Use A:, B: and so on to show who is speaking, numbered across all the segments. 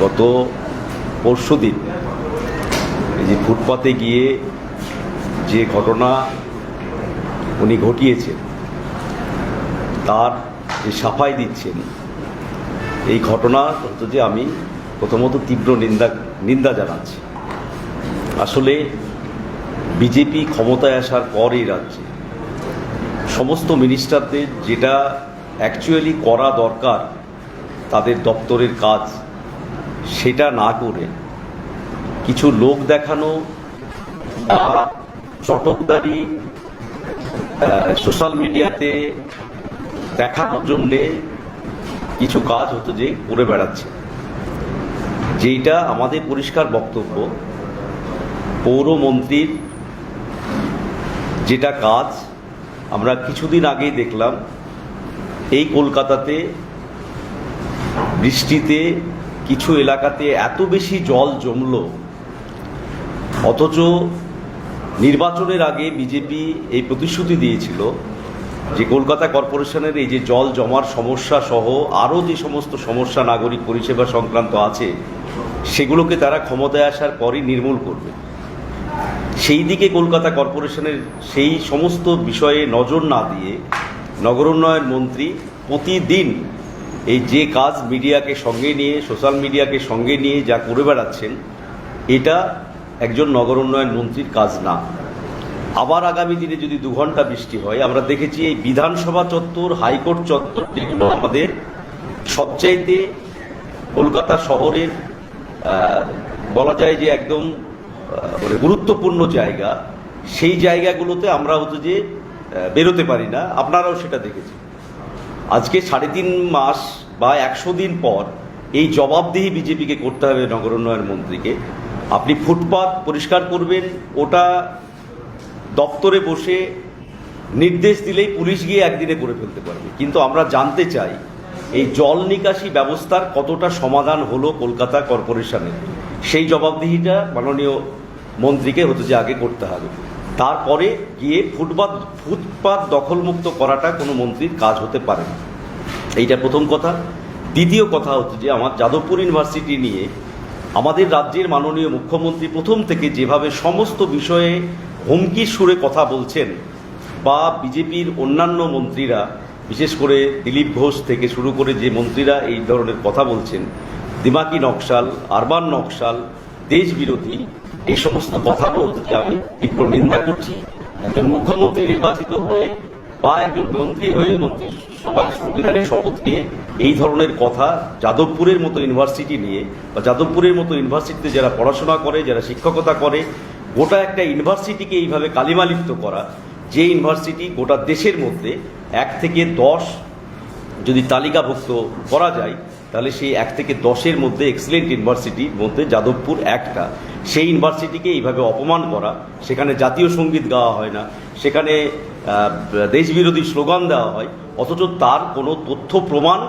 A: গত পরশুদিন এই যে ফুটপাতে গিয়ে যে ঘটনা উনি ঘটিয়েছেন তার যে সাফাই দিচ্ছেন, এই ঘটনা হতো যে আমি প্রথমত তীব্র নিন্দা জানাচ্ছি। আসলে বিজেপি ক্ষমতায় আসার পর এই রাজ্যে সমস্ত মিনিস্টারদের যেটা অ্যাকচুয়ালি করা দরকার তাদের দপ্তরের কাজ, সেটা না করে কিছু লোক দেখানো, চটকদারি সোশ্যাল মিডিয়াতে দেখানোর জন্যে কিছু কাজ হতো যে করে বেড়াচ্ছে। যেইটা আমাদের পরিষ্কার বক্তব্য, পৌরমন্ত্রীর যেটা কাজ আমরা কিছুদিন আগেই দেখলাম, এই কলকাতাতে বৃষ্টিতে কিছু এলাকাতে এত বেশি জল জমল, অথচ নির্বাচনের আগে বিজেপি এই প্রতিশ্রুতি দিয়েছিল যে কলকাতা কর্পোরেশনের এই যে জল জমার সমস্যা সহ আরও যে সমস্ত সমস্যা নাগরিক পরিষেবা সংক্রান্ত আছে সেগুলোকে তারা ক্ষমতায় আসার পরই নির্মূল করবে। সেই দিকে কলকাতা কর্পোরেশনের সেই সমস্ত বিষয়ে নজর না দিয়ে নগর উন্নয়ন মন্ত্রী প্রতিদিন এই যে কাজ মিডিয়াকে সঙ্গে নিয়ে, সোশ্যাল মিডিয়াকে সঙ্গে নিয়ে যা করে বেড়াচ্ছেন, এটা একজন নগর উন্নয়ন মন্ত্রীর কাজ না। আবার আগামী দিনে যদি 2 ঘন্টা বৃষ্টি হয়, আমরা দেখেছি এই বিধানসভা চত্বর, হাইকোর্ট চত্বর, যেগুলো আমাদের সবচাইতে কলকাতা শহরের বলা যায় যে একদম গুরুত্বপূর্ণ জায়গা, সেই জায়গাগুলোতে আমরা হতো যে বেরোতে পারি না। আপনারাও সেটা দেখেছেন। আজকে 3.5 মাস বা 100 দিন পর এই জবাবদিহি বিজেপিকে করতে হবে নগর উন্নয়ন মন্ত্রীকে। আপনি ফুটপাত পরিষ্কার করবেন, ওটা দপ্তরে বসে নির্দেশ দিলেই পুলিশ গিয়ে একদিনে করে ফেলতে পারবে। কিন্তু আমরা জানতে চাই এই জল নিকাশি ব্যবস্থার কতটা সমাধান হলো কলকাতা কর্পোরেশনের, সেই জবাবদিহিটা মাননীয় মন্ত্রীকে হতে যে আগে করতে হবে। তারপরে গিয়ে ফুটপাত দখলমুক্ত করাটা কোনো মন্ত্রীর কাজ হতে পারে না। এইটা প্রথম কথা। দ্বিতীয় কথা হচ্ছে যে আমার যাদবপুর ইউনিভার্সিটি নিয়ে আমাদের রাজ্যের মাননীয় মুখ্যমন্ত্রী প্রথম থেকে যেভাবে সমস্ত বিষয়ে হুমকির সুরে কথা বলছেন, বা বিজেপির অন্যান্য মন্ত্রীরা, বিশেষ করে দিলীপ ঘোষ থেকে শুরু করে যে মন্ত্রীরা এই ধরনের কথা বলছেন, দিমাগি নকশাল, আরবান নকশাল, দেশ বিরোধী, এই সমস্ত কথাগুলো আমি তীব্র নিন্দা করছি। একজন মুখ্যমন্ত্রী নির্বাচিত হয়ে বা একজন মন্ত্রী হয়ে সংবিধানের শপথ নিয়ে এই ধরনের কথা যাদবপুরের মতো ইউনিভার্সিটি নিয়ে, বা যাদবপুরের মতো ইউনিভার্সিটিতে যারা পড়াশোনা করে, যারা শিক্ষকতা করে, গোটা একটা ইউনিভার্সিটিকে এইভাবে কালিমালিপ্ত করা, যে ইউনিভার্সিটি গোটা দেশের মধ্যে 1 থেকে 10 যদি তালিকাভুক্ত করা যায়, তাহলে সেই 1 থেকে 10-এর মধ্যে এক্সেলেন্ট ইউনিভার্সিটির মধ্যে যাদবপুর একটা। সেই ইউনিভার্সিটিকে এইভাবে অপমান করা, সেখানে জাতীয় সঙ্গীত গাওয়া হয় না, সেখানে দেশবিরোধী স্লোগান দেওয়া হয়, অথচ তার কোনো তথ্য প্রমাণ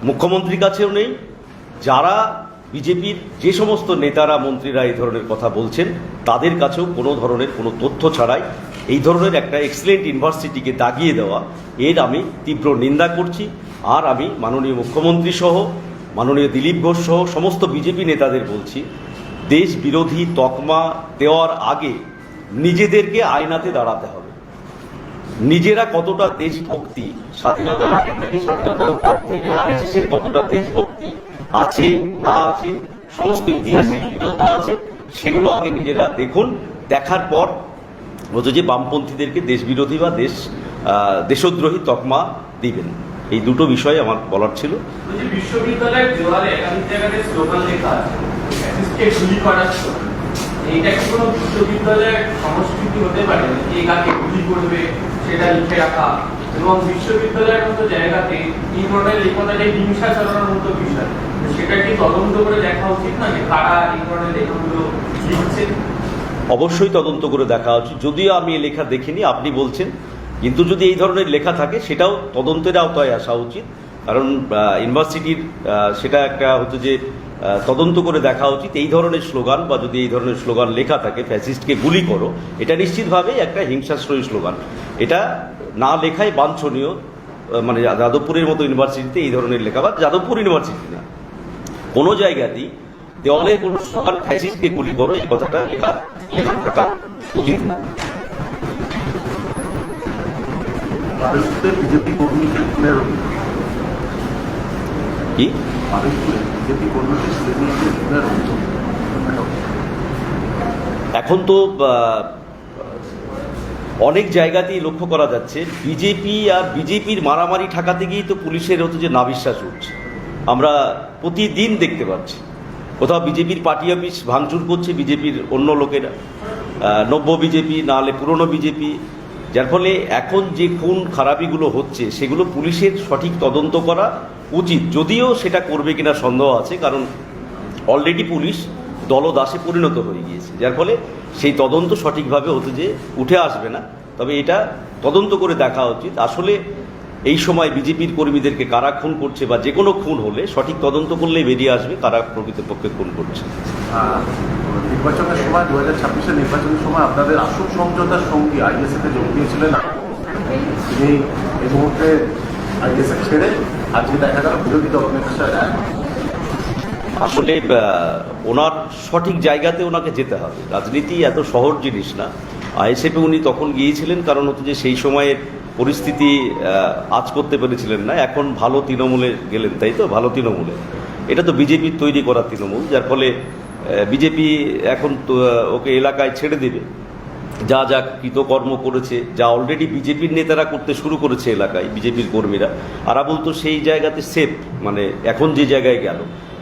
A: মুখ্যমন্ত্রীর কাছেও নেই। যারা বিজেপির যে সমস্ত নেতারা, মন্ত্রীরা এই ধরনের কথা বলছেন, তাদের কাছেও কোনো ধরনের কোনো তথ্য ছাড়াই এই ধরনের একটা এক্সেলেন্ট ইউনিভার্সিটিকে দাগিয়ে দেওয়া, এর আমি তীব্র নিন্দা করছি। আর আমি মাননীয় মুখ্যমন্ত্রী সহ, মাননীয় দিলীপ ঘোষ সহ সমস্ত বিজেপি নেতাদের বলছি, দেশ বিরোধী তকমা দেওয়ার আগে নিজেদেরকে আয়নাতে দাঁড়াতে হবে। নিজেরা কতটা দেশভক্তি, কতটা দেশভক্তি আছে না আছে, সমস্ত ইতিহাসে আছে, সেগুলো আগে নিজেরা দেখুন। দেখার পর বলছে যে বামপন্থীদেরকে দেশবিরোধী বা দেশদ্রোহী তকমা দিবেন। এই দুটো বিষয় আমার বলার ছিল।
B: বিশ্ববিদ্যালয়ের দেওয়ালে একাধিক জায়গাতে স্লোগান লেখা আছে, গুলি করার স্লোগান। এইটা কি কোনো বিশ্ববিদ্যালয়ের সংস্কৃতি হতে পারে? কে কাকে গুলি করবে সেটা লিখে রাখা, এবং বিশ্ববিদ্যালয়ের মতো জায়গাতে এই ধরনের লেখাটাকে হিংসা চালানোর মতো বিষয়, সেটা কি তদন্ত করে দেখা উচিত না যে কারা এই ধরনের লেখাগুলো লিখছে?
A: অবশ্যই তদন্ত করে দেখা উচিত। যদিও আমি এই লেখা দেখিনি, আপনি বলছেন, কিন্তু যদি এই ধরনের লেখা থাকে সেটাও তদন্তের আওতায় আসা উচিত। কারণ ইউনিভার্সিটির সেটা একটা হচ্ছে যে তদন্ত করে দেখা উচিত। এই ধরনের স্লোগান বা যদি এই ধরনের স্লোগান লেখা থাকে, ফ্যাসিস্টকে গুলি করো, এটা নিশ্চিতভাবেই একটা হিংসাশ্রয়ী স্লোগান। এটা না লেখাই বাঞ্ছনীয়। মানে যাদবপুরের মতো ইউনিভার্সিটিতে এই ধরনের লেখা, বা যাদবপুর ইউনিভার্সিটি না, কোনো জায়গাতেই দেওয়ালে কোনো সবার ফ্যাসিস্টকে গুলি করো এই কথাটা থাকা উচিত না।
C: বিজেপি কর্মীদের খুনের
A: কি
C: বিজেপি কর্মীদের খুনের
A: এখন তো অনেক জায়গাতেই লক্ষ্য করা যাচ্ছে বিজেপি আর বিজেপির মারামারি ঠেকাতে গিয়েই তো পুলিশের হতো যে নাবিশ্বাস উঠছে। আমরা প্রতিদিন দেখতে পাচ্ছি কোথাও বিজেপির পার্টি অফিস ভাঙচুর করছে বিজেপির অন্য লোকেরা, নব্য বিজেপি না হলে পুরনো বিজেপি, যার ফলে এখন যে খুন খারাপিগুলো হচ্ছে সেগুলো পুলিশের সঠিক তদন্ত করা উচিত, যদিও সেটা করবে কিনা সন্দেহ আছে, কারণ অলরেডি পুলিশ দলদাসে পরিণত হয়ে গিয়েছে, যার ফলে সেই তদন্ত সঠিকভাবে হতে যে উঠে আসবে না। তবে এটা তদন্ত করে দেখা উচিত আসলে এই সময় বিজেপির কর্মীদেরকে কারা খুন করছে, বা যে কোনো খুন হলে সঠিক তদন্ত করলেই বেরিয়ে আসবে কারা প্রকৃতপক্ষে খুন করছে।
C: নির্বাচনের সময় 2026-এর নির্বাচনের সময় আপনাদের আসল সমঝোতার সঙ্গী আইএসএফে যোগ দিয়েছিলেন তিনি, এই মুহূর্তে আইএসএফ ছেড়ে আজকে দেখা গেল বিরোধী দলের সাথে।
A: আসলে ওনার সঠিক জায়গাতে ওনাকে যেতে হবে, রাজনীতি এত সহজ জিনিস না। আইএসএফে উনি তখন গিয়েছিলেন কারণ হচ্ছে যে সেই সময়ের পরিস্থিতি আজ করতে পেরেছিলেন না, এখন ভালো তৃণমূলে গেলেন, তাই তো? ভালো তৃণমূলে, এটা তো বিজেপির তৈরি করা তৃণমূল, যার ফলে বিজেপি এখন ওকে এলাকায় ছেড়ে দেবে। যা যা কৃতকর্ম করেছে, যা অলরেডি বিজেপির নেতারা করতে শুরু করেছে এলাকায়, বিজেপির কর্মীরা, আরাবুল তো সেই জায়গাতে সেফ, মানে এখন যে জায়গায় গেল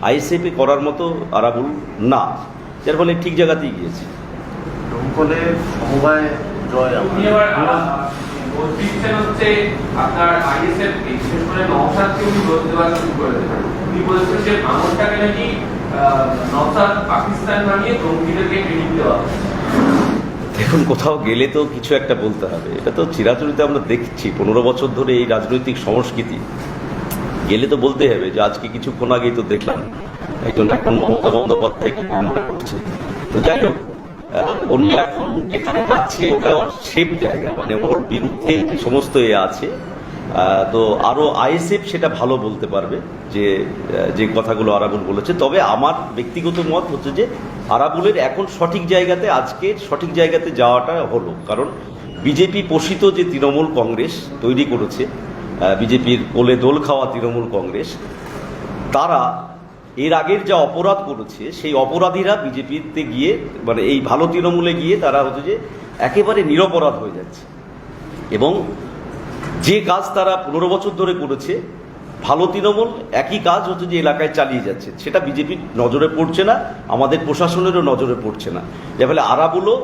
A: আইএসএফে করার মতো আরাবুল না, যার ফলে ঠিক জায়গাতেই গিয়েছে।
C: দমকলে সমবায় জয়
B: উনি এবার ভোট দিচ্ছেন হচ্ছে আপনার আইএসএফ বিশেষ করে নওশাদকে উনি ভোট দেওয়া শুরু করে দেবেন। উনি বলছেন যে ভাঙনটাকে নাকি নওশাদ পাকিস্তান বানিয়ে জঙ্গিদেরকে ট্রেনিং দেওয়া।
A: দেখুন, কোথাও গেলে তো কিছু একটা বলতে হবে, এটা তো চিরাচরিত আমরা দেখছি 15 বছর ধরে এই রাজনৈতিক সংস্কৃতি। গেলে তো বলতে হবে যে আজকে কিছুক্ষণ আগেই তো দেখলাম একজন এখন মমতা বন্দ্যোপাধ্যায় করছে, তো যাই হোক অন্য এখন যেখানে যাচ্ছে ওটা সেফ জায়গা, মানে ওর বিরুদ্ধে সমস্ত এ আছে, তো আরও আইএসএফ সেটা ভালো বলতে পারবে যে যে কথাগুলো আরাবুল বলেছে। তবে আমার ব্যক্তিগত মত হচ্ছে যে আরাবুলের এখন সঠিক জায়গাতে, আজকের সঠিক জায়গাতে যাওয়াটা হলো, কারণ বিজেপি পোষিত যে তৃণমূল কংগ্রেস তৈরি করেছে, বিজেপির কোলে দোল খাওয়া তৃণমূল কংগ্রেস, তারা এর আগের যা অপরাধ করেছে সেই অপরাধীরা বিজেপিতে গিয়ে, মানে এই ভালো তৃণমূলে গিয়ে তারা হচ্ছে যে একেবারে নিরপরাধ হয়ে যাচ্ছে, এবং যে কাজ তারা 15 বছর ধরে করেছে ভালো তৃণমূল একই কাজ হচ্ছে যে এলাকায় চালিয়ে যাচ্ছে, সেটা বিজেপির নজরে পড়ছে না, আমাদের প্রশাসনেরও নজরে পড়ছে না, যার ফলে আরাবুলও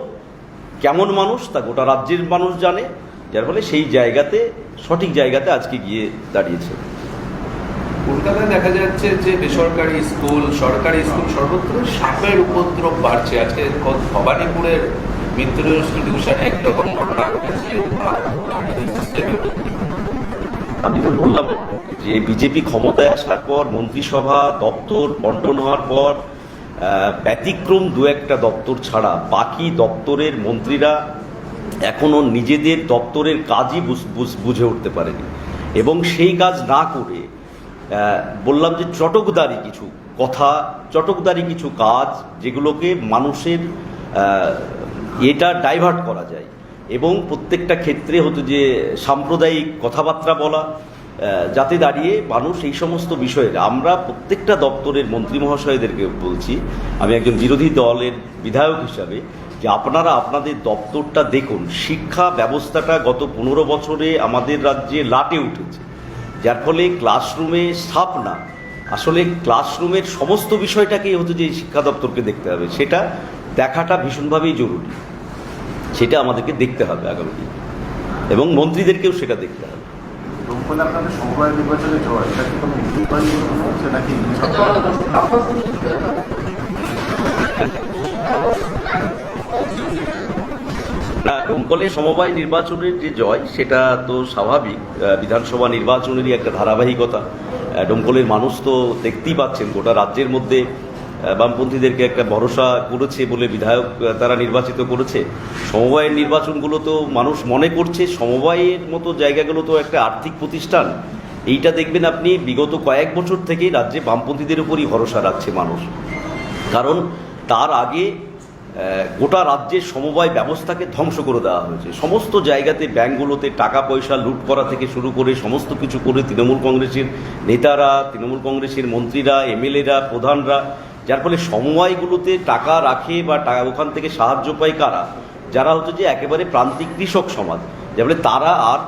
A: কেমন মানুষ তা গোটা রাজ্যের মানুষ জানে, যার ফলে সেই জায়গাতে সঠিক জায়গাতে আজকে গিয়ে দাঁড়িয়েছে।
D: কলকাতায় দেখা যাচ্ছে যে বেসরকারি স্কুল, সরকারি স্কুল সর্বত্র সাপের উপদ্রব বাড়ছে। আজকে ভবানীপুরের মিত্র ডিভিশনে একরকম ঘটনা ঘটেছে।
A: আমি তো বললাম যে বিজেপি ক্ষমতায় আসার পর মন্ত্রিসভা দপ্তর বন্টন হওয়ার পর ব্যতিক্রম দু একটা দপ্তর ছাড়া বাকি দপ্তরের মন্ত্রীরা এখনো নিজেদের দপ্তরের কাজই বুঝে উঠতে পারেনি, এবং সেই কাজ না করে বললাম যে চটকদারি কিছু কথা, চটকদারি কিছু কাজ যেগুলোকে মানুষের এটা ডাইভার্ট করা যায়, এবং প্রত্যেকটা ক্ষেত্রে হতো যে সাম্প্রদায়িক কথাবার্তা বলা, যাতে দাঁড়িয়ে মানুষ এই সমস্ত বিষয়ে, আমরা প্রত্যেকটা দপ্তরের মন্ত্রী মহাশয়দেরকে বলছি, আমি একজন বিরোধী দলের বিধায়ক হিসাবে, যে আপনারা আপনাদের দপ্তরটা দেখুন। শিক্ষা ব্যবস্থাটা গত 15 বছরে আমাদের রাজ্যে লাটে উঠেছে, যার ফলে ক্লাসরুমে সাপ না, আসলে ক্লাসরুমের সমস্ত বিষয়টাকেই হতো যে শিক্ষা দপ্তরকে দেখতে হবে, সেটা দেখাটা ভীষণভাবেই জরুরি, সেটা আমাদেরকে দেখতে হবে আগামী দিন, এবং মন্ত্রীদেরকেও সেটা দেখতে হবে।
C: দমকলে আপনাদের সমবায় নির্বাচনে জয়, এটা কি কোনো নির্বাচন হচ্ছে নাকি?
A: না, দমকলে সমবায় নির্বাচনের যে জয় সেটা তো স্বাভাবিক, বিধানসভা নির্বাচনেরই একটা ধারাবাহিকতা। দমকলের মানুষ তো দেখতেই পাচ্ছেন গোটা রাজ্যের মধ্যে বামপন্থীদেরকে একটা ভরসা করেছে বলে বিধায়ক তারা নির্বাচিত করেছে। সমবায়ের নির্বাচনগুলো তো মানুষ মনে করছে সমবায়ের মতো জায়গাগুলো তো একটা আর্থিক প্রতিষ্ঠান, এইটা দেখবেন আপনি বিগত কয়েক বছর থেকেই রাজ্যে বামপন্থীদের উপরই ভরসা রাখছে মানুষ। কারণ তার আগে গোটা রাজ্যের সমবায় ব্যবস্থাকে ধ্বংস করে দেওয়া হয়েছে। সমস্ত জায়গাতে ব্যাঙ্কগুলোতে টাকা পয়সা লুট করা থেকে শুরু করে সমস্ত কিছু করে তৃণমূল কংগ্রেসের নেতারা, তৃণমূল কংগ্রেসের মন্ত্রীরা, এমএলএরা, প্রধানরা, যার ফলে সমবায়গুলোতে টাকা রাখে বা ওখান থেকে সাহায্য পায় কারা? যারা হচ্ছে যে একেবারে প্রান্তিক কৃষক সমাজ, যার ফলে তারা আর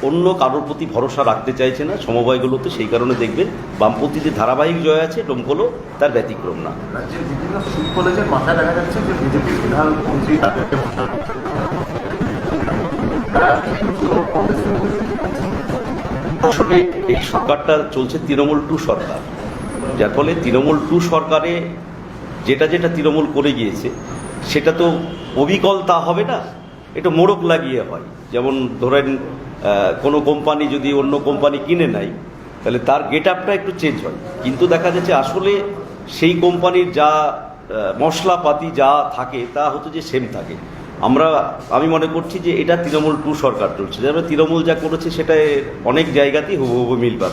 A: অন্য কারোর প্রতি ভরসা রাখতে চাইছে না সমবায়গুলোতে। সেই কারণে দেখবেন বামপন্থীদের ধারাবাহিক জয় আছে, ডোমকলও তার ব্যতিক্রম না।
C: রাজ্যের বিভিন্ন স্কুল কলেজের মাথায় দেখা যাচ্ছে যে বিজেপির প্রধানমন্ত্রী তাদেরকে
A: আসলে এই সরকারটা চলছে তৃণমূল 2 সরকার, যার ফলে তৃণমূল 2 সরকারে যেটা যেটা তৃণমূল করে গিয়েছে সেটা তো অবিকল তা হবে না, এটা মোড়ক লাগিয়ে হয়। যেমন ধরেন কোনো কোম্পানি যদি অন্য কোম্পানি কিনে নেয় তাহলে তার গেট আপটা একটু চেঞ্জ হয়, কিন্তু দেখা যাচ্ছে আসলে সেই কোম্পানির যা মশলাপাতি যা থাকে তা হচ্ছে যে সেম থাকে। আমি মনে করছি যে এটা তৃণমূল 2 সরকার চলছে, যারা তৃণমূল যা করেছে সেটা অনেক জায়গাতেই হুবহু মিল পাবে।